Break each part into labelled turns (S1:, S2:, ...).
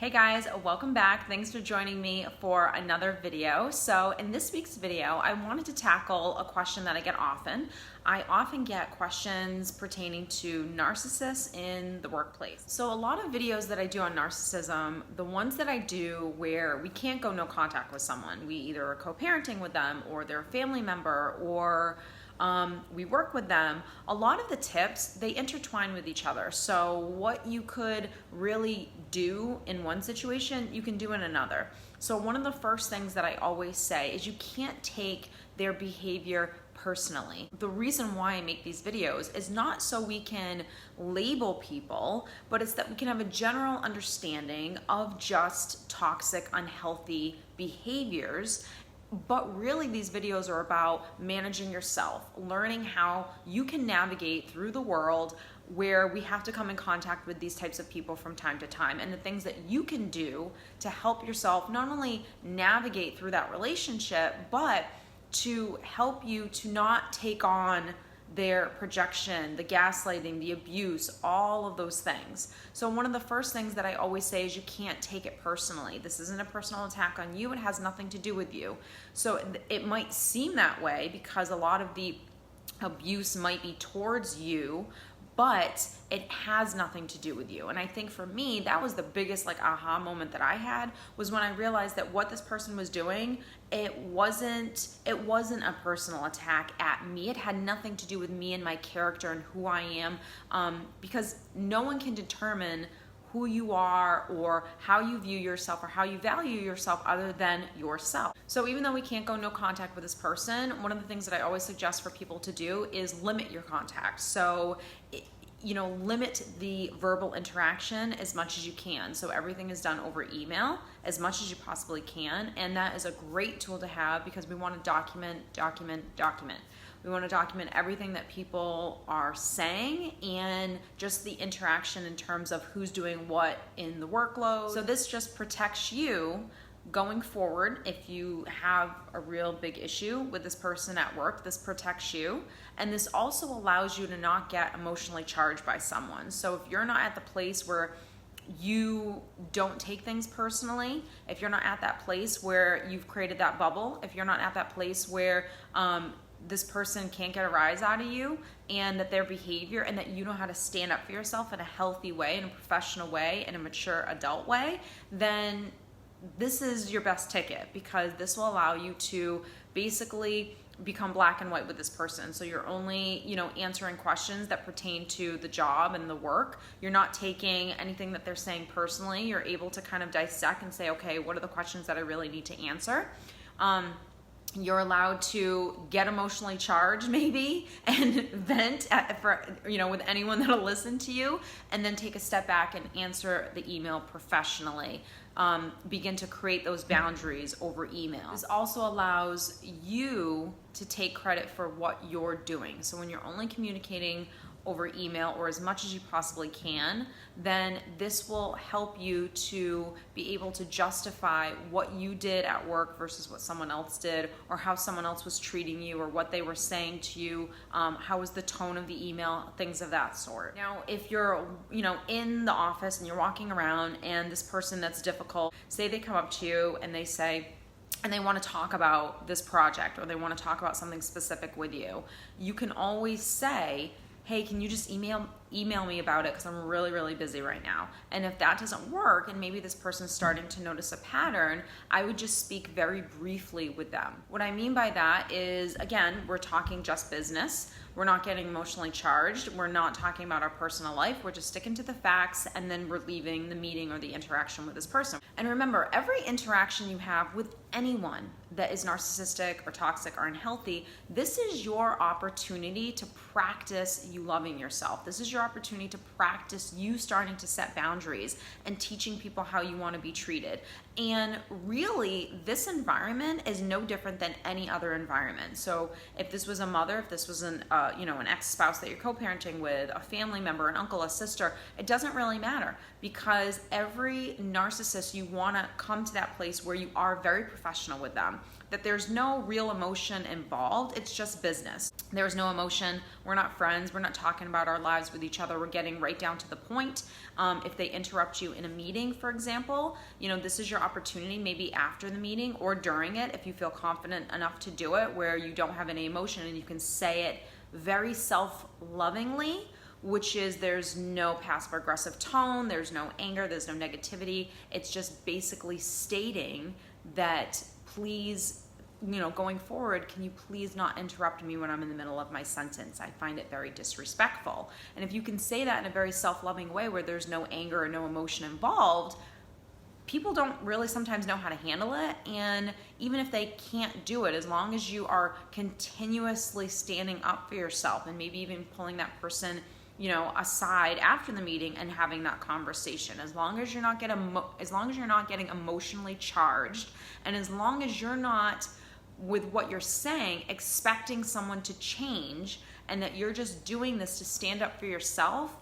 S1: Hey guys, welcome back. Thanks for joining me for another video. So in this week's video, I wanted to tackle a question that I get often. I often get questions pertaining to narcissists in the workplace. So a lot of videos that I do on narcissism, the ones that I do where we can't go no contact with someone, we either are co-parenting with them or they're a family member or we work with them, a lot of the tips, they intertwine with each other. So what you could really do in one situation, you can do in another. So one of the first things that I always say is you can't take their behavior personally. The reason why I make these videos is not so we can label people, but it's that we can have a general understanding of just toxic, unhealthy behaviors. But really these videos are about managing yourself, learning how you can navigate through the world where we have to come in contact with these types of people from time to time, and the things that you can do to help yourself not only navigate through that relationship, but to help you to not take on their projection, the gaslighting, the abuse, all of those things. So one of the first things that I always say is you can't take it personally. This isn't a personal attack on you. It has nothing to do with you. So it might seem that way because a lot of the abuse might be towards you, but it has nothing to do with you. And I think for me, that was the biggest aha moment that I had, was when I realized that what this person was doing, it wasn't a personal attack at me. It had nothing to do with me and my character and who I am, because no one can determine who you are or how you view yourself or how you value yourself other than yourself. So even though we can't go no contact with this person, one of the things that I always suggest for people to do is limit your contact. So limit the verbal interaction as much as you can. So everything is done over email as much as you possibly can. And that is a great tool to have because we want to document. We want to document everything that people are saying and just the interaction in terms of who's doing what in the workload. So this just protects you going forward. If you have a real big issue with this person at work, this protects you. And this also allows you to not get emotionally charged by someone. So if you're not at the place where you don't take things personally, if you're not at that place where you've created that bubble, if you're not at that place where this person can't get a rise out of you and that their behavior, and that you know how to stand up for yourself in a healthy way, in a professional way, in a mature adult way, then this is your best ticket, because this will allow you to basically become black and white with this person. So you're only, answering questions that pertain to the job and the work. You're not taking anything that they're saying personally. You're able to kind of dissect and say, okay, what are the questions that I really need to answer? You're allowed to get emotionally charged maybe and vent with anyone that'll listen to you, and then take a step back and answer the email professionally. Begin to create those boundaries over email. This also allows you to take credit for what you're doing. So when you're only communicating over email or as much as you possibly can, then this will help you to be able to justify what you did at work versus what someone else did, or how someone else was treating you, or what they were saying to you, how was the tone of the email, things of that sort. Now, if you're in the office and you're walking around and this person that's difficult, say they come up to you and they say, and they want to talk about this project, or they want to talk about something specific with you, you can always say, hey, can you just email me about it, because I'm really, really busy right now. And if that doesn't work, and maybe this person's starting to notice a pattern, I would just speak very briefly with them. What I mean by that is, again, we're talking just business. We're not getting emotionally charged. We're not talking about our personal life. We're just sticking to the facts, and then we're leaving the meeting or the interaction with this person. And remember, every interaction you have with anyone that is narcissistic or toxic or unhealthy, this is your opportunity to practice you loving yourself. This is your opportunity to practice you starting to set boundaries and teaching people how you want to be treated. And really, this environment is no different than any other environment. So if this was a mother, if this was an ex-spouse that you're co-parenting with, a family member, an uncle, a sister, it doesn't really matter, because every narcissist, you want to come to that place where you are very professional with them, that there's no real emotion involved. It's just business. There's no emotion. We're not friends. We're not talking about our lives with each other. We're getting right down to the point. If they interrupt you in a meeting, for example, this is your opportunity, maybe after the meeting or during it, if you feel confident enough to do it, where you don't have any emotion and you can say it very self-lovingly, which is there's no passive aggressive tone, there's no anger, there's no negativity. It's just basically stating that, please, going forward, can you please not interrupt me when I'm in the middle of my sentence? I find it very disrespectful. And if you can say that in a very self-loving way where there's no anger or no emotion involved, people don't really sometimes know how to handle it. And even if they can't do it, as long as you are continuously standing up for yourself and maybe even pulling that person aside after the meeting and having that conversation, as long as you're not getting emotionally charged, and as long as you're not, with what you're saying, expecting someone to change, and that you're just doing this to stand up for yourself,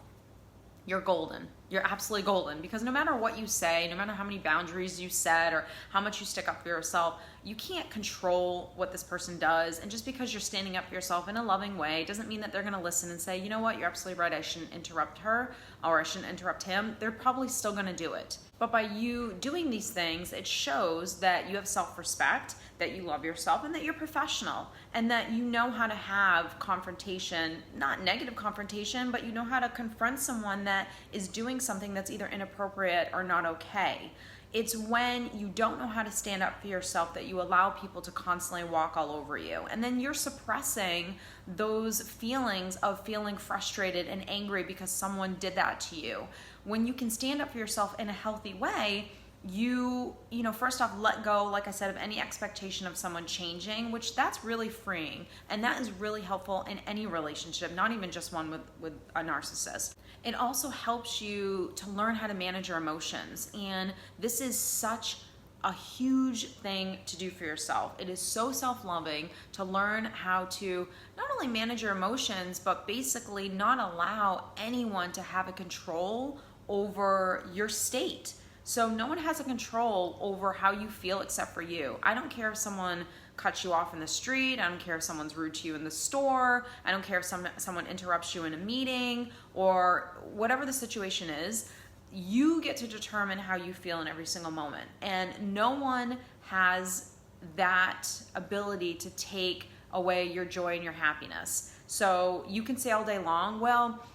S1: you're golden. You're absolutely golden, because no matter what you say, no matter how many boundaries you set or how much you stick up for yourself, you can't control what this person does. And just because you're standing up for yourself in a loving way doesn't mean that they're going to listen and say, you know what, you're absolutely right, I shouldn't interrupt her or I shouldn't interrupt him. They're probably still going to do it. But by you doing these things, it shows that you have self-respect, that you love yourself, and that you're professional, and that you know how to have confrontation, not negative confrontation, but you know how to confront someone that is doing something that's either inappropriate or not okay. It's when you don't know how to stand up for yourself that you allow people to constantly walk all over you. And then you're suppressing those feelings of feeling frustrated and angry because someone did that to you. When you can stand up for yourself in a healthy way, you first off, let go, like I said, of any expectation of someone changing, which that's really freeing. And that is really helpful in any relationship, not even just one with a narcissist. It also helps you to learn how to manage your emotions. And this is such a huge thing to do for yourself. It is so self-loving to learn how to not only manage your emotions, but basically not allow anyone to have a control over your state. So no one has a control over how you feel except for you. I don't care if someone cuts you off in the street. I don't care if someone's rude to you in the store. I don't care if someone interrupts you in a meeting, or whatever the situation is. You get to determine how you feel in every single moment. And no one has that ability to take away your joy and your happiness. So you can say all day long, well,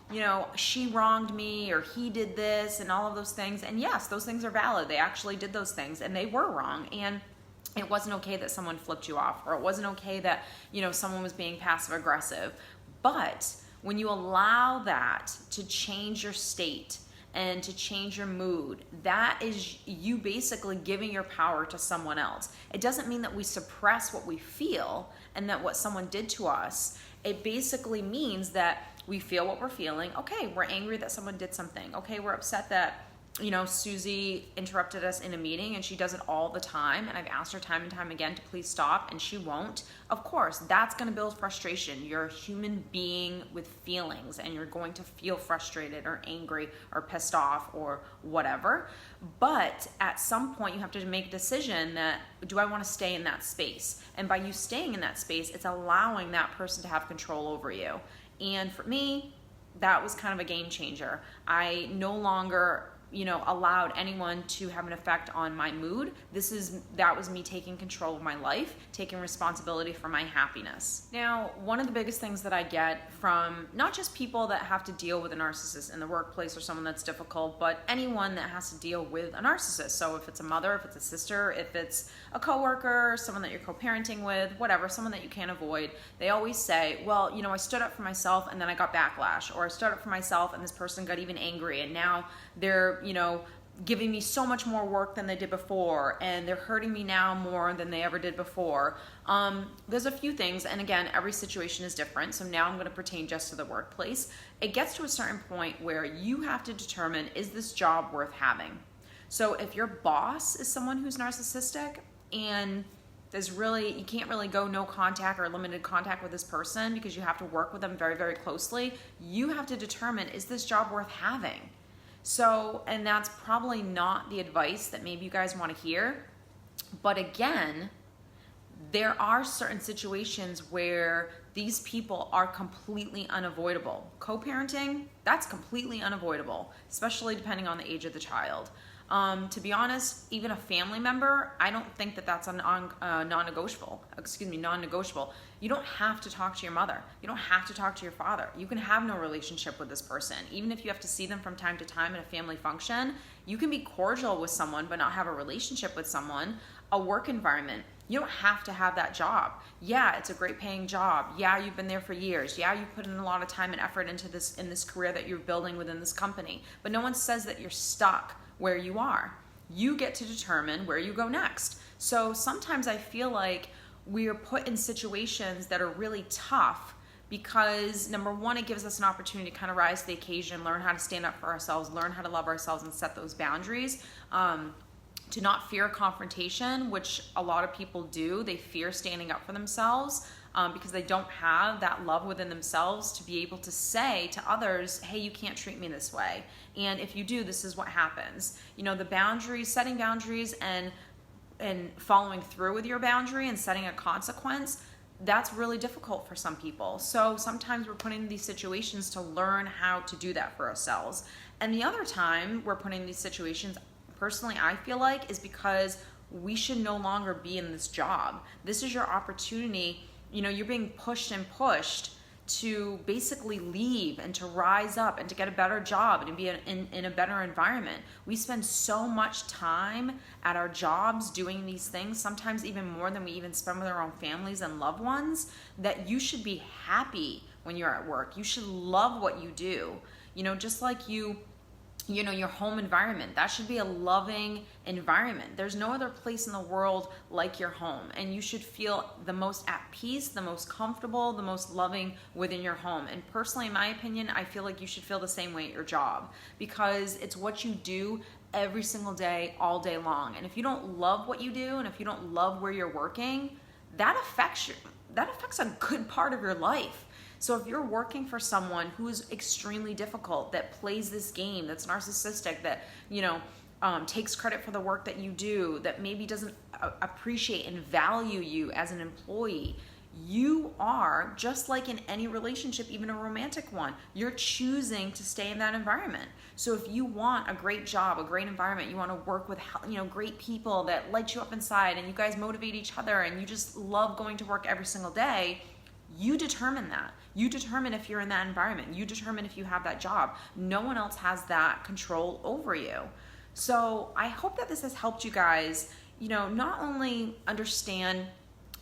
S1: she wronged me, or he did this, and all of those things. And yes, those things are valid. They actually did those things, and they were wrong. And it wasn't okay that someone flipped you off, or it wasn't okay that, someone was being passive aggressive. But when you allow that to change your state and to change your mood, that is you basically giving your power to someone else. It doesn't mean that we suppress what we feel and that what someone did to us. It basically means that we feel what we're feeling. Okay, we're angry that someone did something. Okay, we're upset that, Susie interrupted us in a meeting, and she does it all the time. And I've asked her time and time again to please stop, and she won't. Of course, that's going to build frustration. You're a human being with feelings, and you're going to feel frustrated or angry or pissed off or whatever. But at some point, you have to make a decision that, do I want to stay in that space? And by you staying in that space, it's allowing that person to have control over you. And for me, that was kind of a game changer. I no longer allowed anyone to have an effect on my mood. That was me taking control of my life, taking responsibility for my happiness. Now, one of the biggest things that I get from not just people that have to deal with a narcissist in the workplace or someone that's difficult, but anyone that has to deal with a narcissist. So if it's a mother, if it's a sister, if it's a coworker, someone that you're co-parenting with, whatever, someone that you can't avoid, they always say, well, I stood up for myself and then I got backlash, or I stood up for myself and this person got even angry, and now they're giving me so much more work than they did before, and they're hurting me now more than they ever did before. There's a few things, and again, every situation is different, so now I'm going to pertain just to the workplace. It gets to a certain point where you have to determine, is this job worth having? So if your boss is someone who's narcissistic, and you can't really go no contact or limited contact with this person because you have to work with them very, very closely, you have to determine, is this job worth having? So, and that's probably not the advice that maybe you guys want to hear. But again, there are certain situations where these people are completely unavoidable. Co-parenting, that's completely unavoidable, especially depending on the age of the child. To be honest, even a family member, I don't think that that's a non-negotiable. Non-negotiable. You don't have to talk to your mother. You don't have to talk to your father. You can have no relationship with this person. Even if you have to see them from time to time in a family function, you can be cordial with someone but not have a relationship with someone. A work environment, you don't have to have that job. Yeah, it's a great paying job. Yeah, you've been there for years. Yeah, you put in a lot of time and effort into this career that you're building within this company. But no one says that you're stuck where you are. You get to determine where you go next. So sometimes I feel like we are put in situations that are really tough because, number one, it gives us an opportunity to kind of rise to the occasion, learn how to stand up for ourselves, learn how to love ourselves and set those boundaries. To not fear confrontation, which a lot of people do. They fear standing up for themselves because they don't have that love within themselves to be able to say to others, hey, you can't treat me this way. And if you do, this is what happens. You know, the boundaries, setting boundaries and following through with your boundary and setting a consequence, that's really difficult for some people. So sometimes we're put in these situations to learn how to do that for ourselves. And the other time we're put in these situations, personally, I feel like, is because we should no longer be in this job. This is your opportunity. You know, you're being pushed and pushed to basically leave and to rise up and to get a better job and to be in a better environment. We spend so much time at our jobs doing these things, sometimes even more than we even spend with our own families and loved ones, that you should be happy when you're at work. You should love what you do. You know, just like you know, your home environment, that should be a loving environment. There's no other place in the world like your home, and you should feel the most at peace, the most comfortable, the most loving within your home. And personally, in my opinion, I feel like you should feel the same way at your job, because it's what you do every single day, all day long. And if you don't love what you do, and if you don't love where you're working, that affects a good part of your life. So if you're working for someone who's extremely difficult, that plays this game, that's narcissistic, that, you know, takes credit for the work that you do, that maybe doesn't appreciate and value you as an employee, you are, just like in any relationship, even a romantic one, you're choosing to stay in that environment. So if you want a great job, a great environment, you want to work with, you know, great people that light you up inside and you guys motivate each other and you just love going to work every single day, you determine that. You determine if you're in that environment. You determine if you have that job. No one else has that control over you. So I hope that this has helped you guys, you know, not only understand.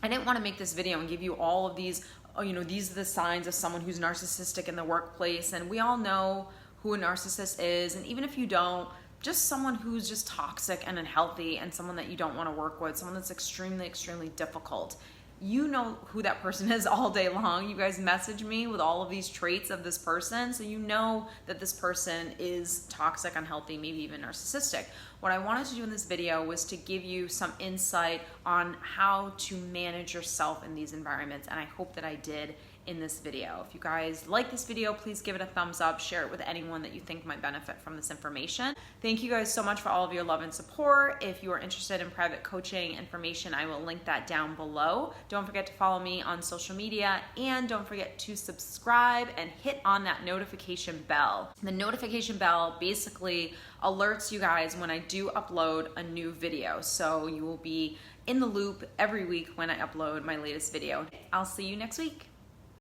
S1: I didn't want to make this video and give you all of these, you know, these are the signs of someone who's narcissistic in the workplace. And we all know who a narcissist is. And even if you don't, just someone who's just toxic and unhealthy and someone that you don't want to work with, someone that's extremely, extremely difficult. You know who that person is all day long. You guys message me with all of these traits of this person, so you know that this person is toxic, unhealthy, maybe even narcissistic. What I wanted to do in this video was to give you some insight on how to manage yourself in these environments, and I hope that I did in this video. If you guys like this video, please give it a thumbs up, share it with anyone that you think might benefit from this information. Thank you guys so much for all of your love and support. If you are interested in private coaching information, I will link that down below. Don't forget to follow me on social media, and don't forget to subscribe and hit on that notification bell. The notification bell basically alerts you guys when I do upload a new video, so you will be in the loop every week when I upload my latest video. I'll see you next week.